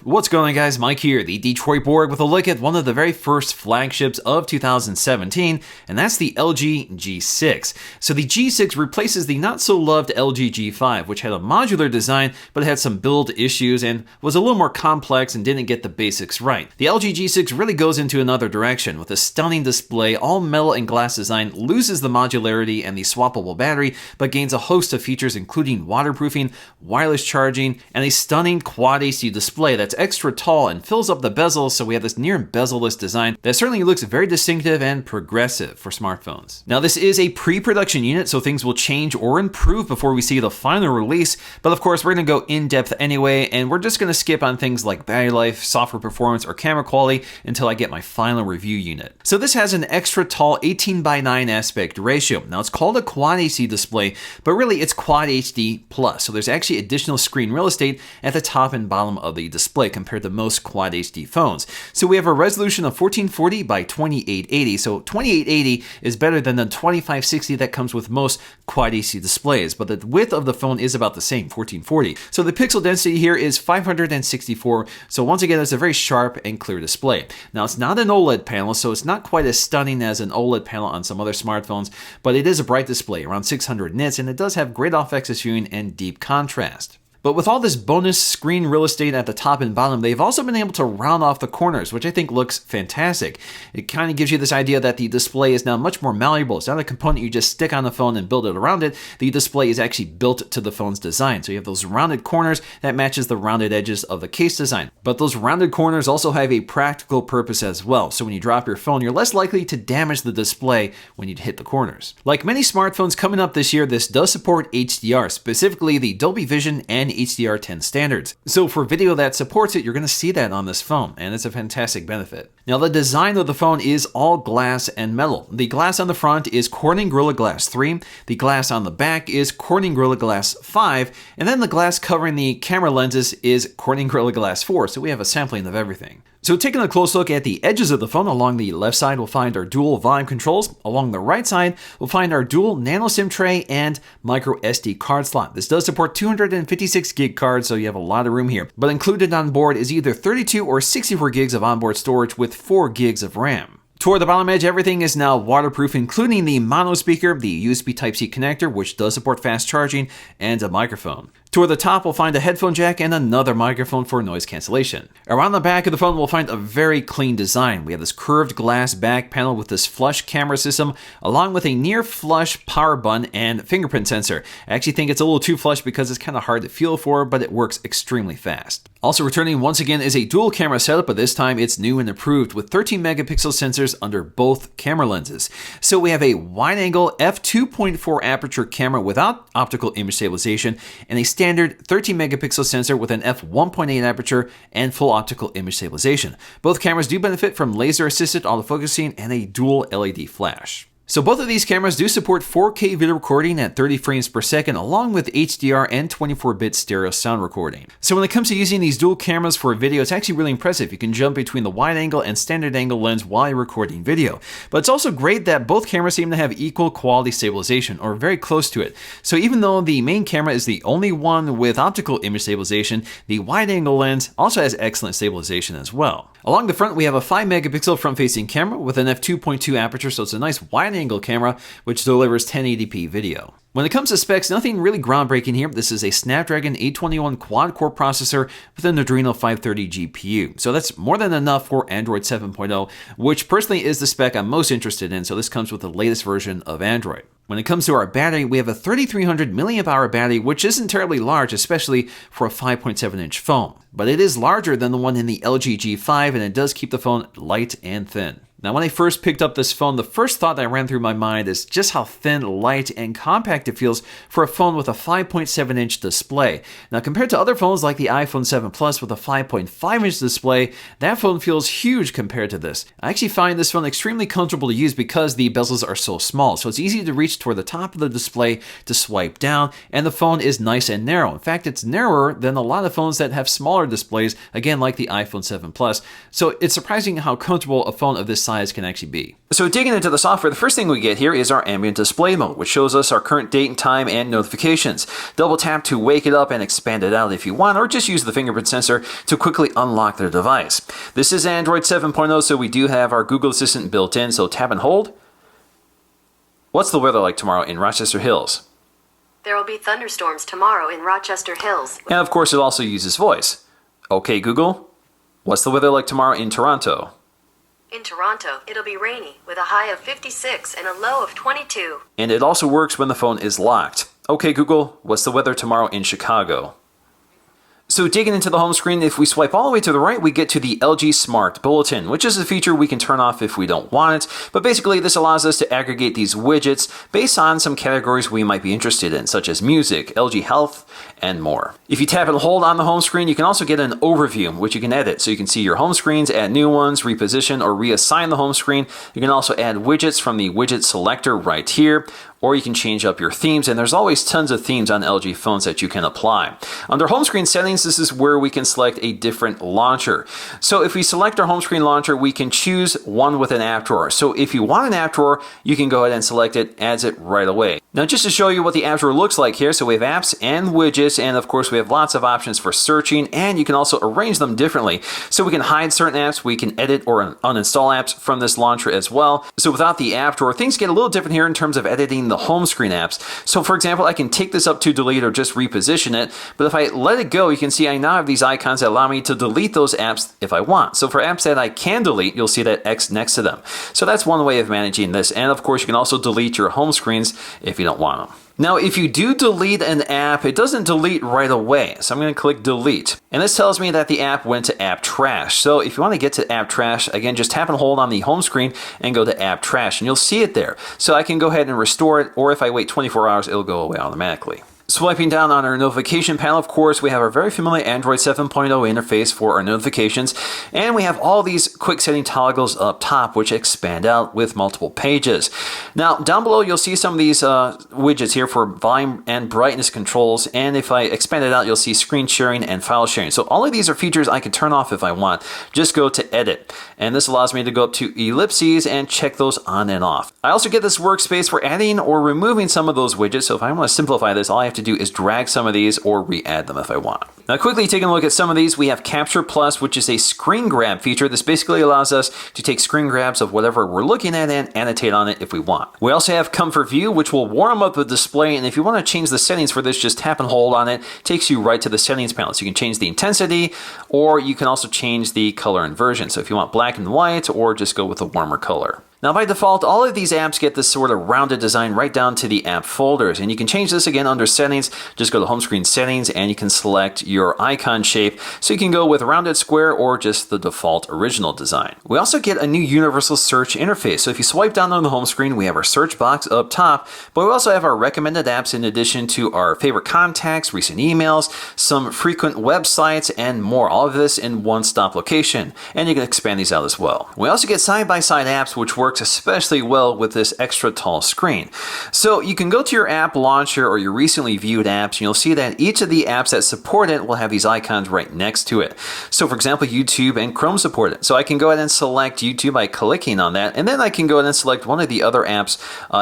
What's going on, guys? Mike here, the Detroit Borg, with a look at one of the very first flagships of 2017, and that's the LG G6. So the G6 replaces the not-so-loved LG G5, which had a modular design, but had some build issues and was a little more complex and didn't get the basics right. The LG G6 really goes into another direction, with a stunning display, all metal and glass design, loses the modularity and the swappable battery, but gains a host of features including waterproofing, wireless charging, and a stunning Quad HD display that's extra tall and fills up the bezel, so we have this near bezel-less design that certainly looks very distinctive and progressive for smartphones. Now, this is a pre-production unit, so things will change or improve before we see the final release, but of course we're going to go in-depth anyway, and we're just going to skip on things like battery life, software performance, or camera quality until I get my final review unit. So this has an extra tall 18:9 aspect ratio. Now, it's called a Quad HD display, but really it's Quad HD Plus, so there's actually additional screen real estate at the top and bottom of the display compared to most Quad HD phones. So we have a resolution of 1440 by 2880. So 2880 is better than the 2560 that comes with most Quad HD displays, but the width of the phone is about the same, 1440. So the pixel density here is 564. So once again, it's a very sharp and clear display. Now, it's not an OLED panel, so it's not quite as stunning as an OLED panel on some other smartphones, but it is a bright display, around 600 nits, and it does have great off-axis viewing and deep contrast. But with all this bonus screen real estate at the top and bottom, they've also been able to round off the corners, which I think looks fantastic. It kind of gives you this idea that the display is now much more malleable. It's not a component you just stick on the phone and build it around it. The display is actually built to the phone's design. So you have those rounded corners that matches the rounded edges of the case design. But those rounded corners also have a practical purpose as well. So when you drop your phone, you're less likely to damage the display when you hit the corners. Like many smartphones coming up this year, this does support HDR, specifically the Dolby Vision and HDR10 standards. So for video that supports it, you're going to see that on this phone, and it's a fantastic benefit. Now, the design of the phone is all glass and metal. The glass on the front is Corning Gorilla Glass 3, the glass on the back is Corning Gorilla Glass 5, and then the glass covering the camera lenses is Corning Gorilla Glass 4, so we have a sampling of everything. So taking a close look at the edges of the phone, along the left side we'll find our dual volume controls. Along the right side we'll find our dual nano SIM tray and MicroSD card slot. This does support 256 gig cards, so you have a lot of room here. But included on board is either 32 or 64 gigs of onboard storage with 4 gigs of RAM. Toward the bottom edge, everything is now waterproof, including the mono speaker, the USB Type-C connector, which does support fast charging, and a microphone. Toward the top, we'll find a headphone jack and another microphone for noise cancellation. Around the back of the phone, we'll find a very clean design. We have this curved glass back panel with this flush camera system, along with a near flush power button and fingerprint sensor. I actually think it's a little too flush because it's kind of hard to feel for, but it works extremely fast. Also returning once again is a dual camera setup, but this time it's new and improved with 13 megapixel sensors under both camera lenses. So we have a wide-angle f2.4 aperture camera without optical image stabilization and a standard 13 megapixel sensor with an f1.8 aperture and full optical image stabilization. Both cameras do benefit from laser-assisted autofocusing and a dual LED flash. So both of these cameras do support 4K video recording at 30 frames per second, along with HDR and 24-bit stereo sound recording. So when it comes to using these dual cameras for video, it's actually really impressive. You can jump between the wide angle and standard angle lens while you're recording video. But it's also great that both cameras seem to have equal quality stabilization, or very close to it. So even though the main camera is the only one with optical image stabilization, the wide angle lens also has excellent stabilization as well. Along the front, we have a 5 megapixel front-facing camera with an f2.2 aperture, so it's a nice wide-angle camera which delivers 1080p video. When it comes to specs, nothing really groundbreaking here. This is a Snapdragon 821 quad-core processor with an Adreno 530 GPU. So that's more than enough for Android 7.0, which personally is the spec I'm most interested in, so this comes with the latest version of Android. When it comes to our battery, we have a 3300 mAh battery, which isn't terribly large, especially for a 5.7-inch phone. But it is larger than the one in the LG G5, and it does keep the phone light and thin. Now, when I first picked up this phone, the first thought that ran through my mind is just how thin, light, and compact it feels for a phone with a 5.7-inch display. Now, compared to other phones like the iPhone 7 Plus with a 5.5-inch display, that phone feels huge compared to this. I actually find this phone extremely comfortable to use because the bezels are so small, so it's easy to reach toward the top of the display to swipe down, and the phone is nice and narrow. In fact, it's narrower than a lot of phones that have smaller displays, again, like the iPhone 7 Plus. So it's surprising how comfortable a phone of this size size can actually be. So digging into the software, the first thing we get here is our ambient display mode, which shows us our current date and time and notifications. Double tap to wake it up and expand it out if you want, or just use the fingerprint sensor to quickly unlock the device. This is Android 7.0, so we do have our Google Assistant built in, so tap and hold. What's the weather like tomorrow in Rochester Hills? There will be thunderstorms tomorrow in Rochester Hills. And of course, it also uses voice. Okay, Google, what's the weather like tomorrow in Toronto? In Toronto, it'll be rainy with a high of 56 and a low of 22. And it also works when the phone is locked. Okay, Google, what's the weather tomorrow in Chicago? So digging into the home screen, if we swipe all the way to the right, we get to the LG Smart Bulletin, which is a feature we can turn off if we don't want it. But basically, this allows us to aggregate these widgets based on some categories we might be interested in, such as music, LG Health, and more. If you tap and hold on the home screen, you can also get an overview, which you can edit. So you can see your home screens, add new ones, reposition or reassign the home screen. You can also add widgets from the widget selector right here, or you can change up your themes, and there's always tons of themes on LG phones that you can apply. Under home screen settings, this is where we can select a different launcher. So if we select our home screen launcher, we can choose one with an app drawer. So if you want an app drawer, you can go ahead and select it, adds it right away. Now just to show you what the app drawer looks like here, so we have apps and widgets, and of course we have lots of options for searching, and you can also arrange them differently. So we can hide certain apps, we can edit or uninstall apps from this launcher as well. So without the app drawer, things get a little different here in terms of editing the home screen apps. So for example, I can take this up to delete or just reposition it, but if I let it go, you can see I now have these icons that allow me to delete those apps if I want. So for apps that I can delete, you'll see that X next to them. So that's one way of managing this, and of course you can also delete your home screens if you don't want them. Now, if you do delete an app, it doesn't delete right away. So I'm going to click delete. And this tells me that the app went to app trash. So if you want to get to app trash, again, just tap and hold on the home screen and go to app trash, and you'll see it there. So I can go ahead and restore it, or if I wait 24 hours, it'll go away automatically. Swiping down on our notification panel, of course, we have our very familiar Android 7.0 interface for our notifications, and we have all these quick setting toggles up top, which expand out with multiple pages. Now, down below, you'll see some of these widgets here for volume and brightness controls, and if I expand it out, you'll see screen sharing and file sharing. So all of these are features I can turn off if I want. Just go to edit, and this allows me to go up to ellipses and check those on and off. I also get this workspace for adding or removing some of those widgets, so if I want to simplify this, all I have to do is drag some of these or re-add them if I want. Now quickly taking a look at some of these, we have Capture Plus, which is a screen grab feature. This basically allows us to take screen grabs of whatever we're looking at and annotate on it if we want. We also have Comfort View, which will warm up the display, and if you want to change the settings for this, just tap and hold on it. It takes you right to the settings panel. So you can change the intensity, or you can also change the color inversion. So if you want black and white, or just go with a warmer color. Now by default, all of these apps get this sort of rounded design right down to the app folders, and you can change this again under settings. Just go to home screen settings and you can select your icon shape, so you can go with rounded square or just the default original design. We also get a new universal search interface. So if you swipe down on the home screen, we have our search box up top, but we also have our recommended apps in addition to our favorite contacts, recent emails, some frequent websites, and more. All of this in one stop location, and you can expand these out as well. We also get side-by-side apps, which works especially well with this extra tall screen. So you can go to your app launcher or your recently viewed apps, and you'll see that each of the apps that support it will have these icons right next to it. So for example, YouTube and Chrome support it. So I can go ahead and select YouTube by clicking on that, and then I can go ahead and select one of the other apps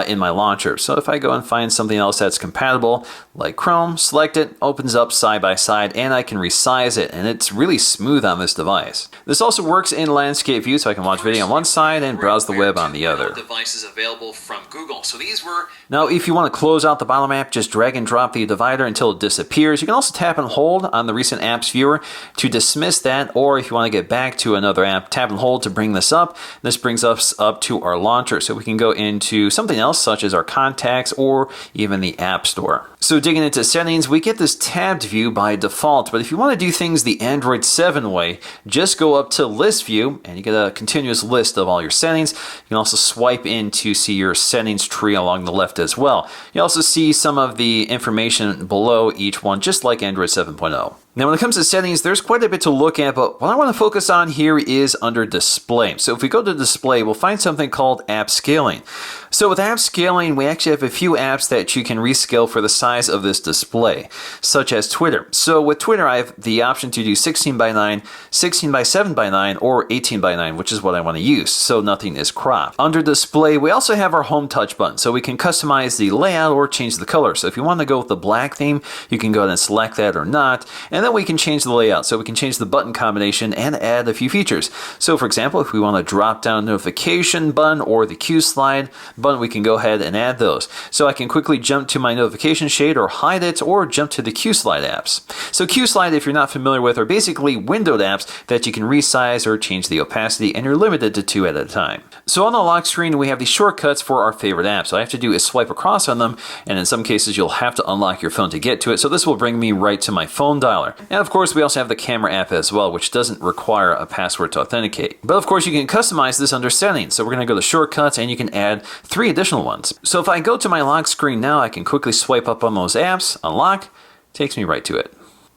in my launcher. So if I go and find something else that's compatible, like Chrome, select it, opens up side by side, and I can resize it, and it's really smooth on this device. This also works in landscape view, so I can watch video on one side and browse the web on the other. Devices available from Google. So these were... Now, if you want to close out the bottom app, just drag and drop the divider until it disappears. You can also tap and hold on the recent apps viewer to dismiss that, or if you want to get back to another app, tap and hold to bring this up. This brings us up to our launcher, so we can go into something else such as our contacts or even the App Store. So digging into settings, we get this tabbed view by default, but if you want to do things the Android 7 way, just go up to list view and you get a continuous list of all your settings. You can also swipe in to see your settings tree along the left as well. You also see some of the information below each one, just like Android 7.0. Now when it comes to settings, there's quite a bit to look at, but what I want to focus on here is under display. So if we go to display, we'll find something called app scaling. So with app scaling, we actually have a few apps that you can rescale for the size of this display, such as Twitter. So with Twitter, I have the option to do 16 by 9, 16 by 7 by 9, or 18 by 9, which is what I want to use, so nothing is cropped. Under display, we also have our home touch button, so we can customize the layout or change the color. So if you want to go with the black theme, you can go ahead and select that or not, and then we can change the layout. So we can change the button combination and add a few features. So for example, if we want to drop down notification button or the qslide button, we can go ahead and add those. So I can quickly jump to my notification shade or hide it, or jump to the qslide apps. So qslide, if you're not familiar with, are basically windowed apps that you can resize or change the opacity, and you're limited to 2 at a time. So on the lock screen, we have the shortcuts for our favorite apps. So all I have to do is swipe across on them, and in some cases you'll have to unlock your phone to get to it. So this will bring me right to my phone dialer. And of course, we also have the camera app as well, which doesn't require a password to authenticate. But of course, you can customize this under settings. So we're going to go to shortcuts, and you can add 3 additional ones. So if I go to my lock screen now, I can quickly swipe up on those apps, unlock, takes me right to it.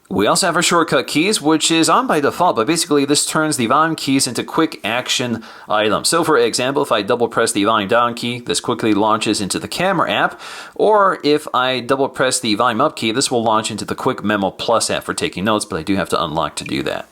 We also have our shortcut keys, which is on by default, but basically this turns the volume keys into quick action items. So for example, if I double press the volume down key, this quickly launches into the camera app, or if I double press the volume up key, this will launch into the quick memo plus app for taking notes, but I do have to unlock to do that.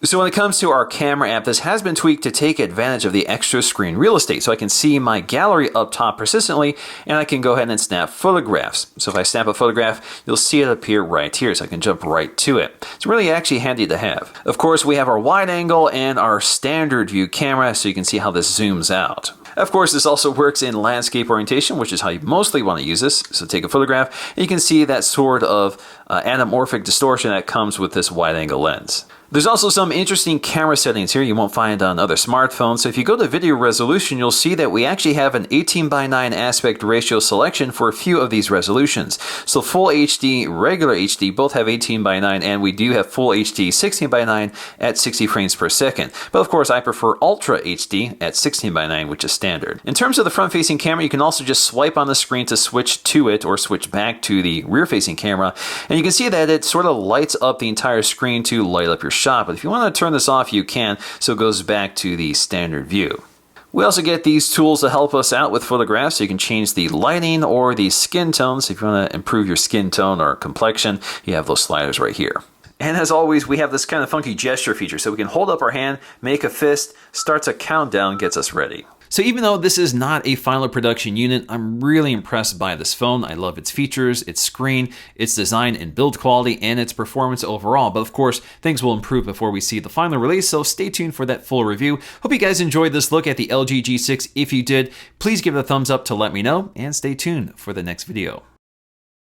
So when it comes to our camera app, this has been tweaked to take advantage of the extra screen real estate. So I can see my gallery up top persistently, and I can go ahead and snap photographs. So if I snap a photograph, you'll see it appear right here, so I can jump right to it. It's really actually handy to have. Of course, we have our wide angle and our standard view camera, so you can see how this zooms out. Of course, this also works in landscape orientation, which is how you mostly want to use this. So take a photograph, and you can see that sort of anamorphic distortion that comes with this wide angle lens. There's also some interesting camera settings here you won't find on other smartphones. So if you go to video resolution, you'll see that we actually have an 18 by 9 aspect ratio selection for a few of these resolutions. So full HD, regular HD, both have 18 by 9, and we do have full HD 16 by 9 at 60 frames per second. But of course, I prefer Ultra HD at 16 by 9, which is standard. In terms of the front-facing camera, you can also just swipe on the screen to switch to it or switch back to the rear-facing camera. And you can see that it sort of lights up the entire screen to light up your shot. But if you want to turn this off, you can, so it goes back to the standard view. We also get these tools to help us out with photographs. So you can change the lighting or the skin tones. If you want to improve your skin tone or complexion, you have those sliders right here. And as always, we have this kind of funky gesture feature. So we can hold up our hand, make a fist, starts a countdown, gets us ready. So even though this is not a final production unit, I'm really impressed by this phone. I love its features, its screen, its design and build quality, and its performance overall. But of course, things will improve before we see the final release, so stay tuned for that full review. Hope you guys enjoyed this look at the LG G6. If you did, please give it a thumbs up to let me know, and stay tuned for the next video.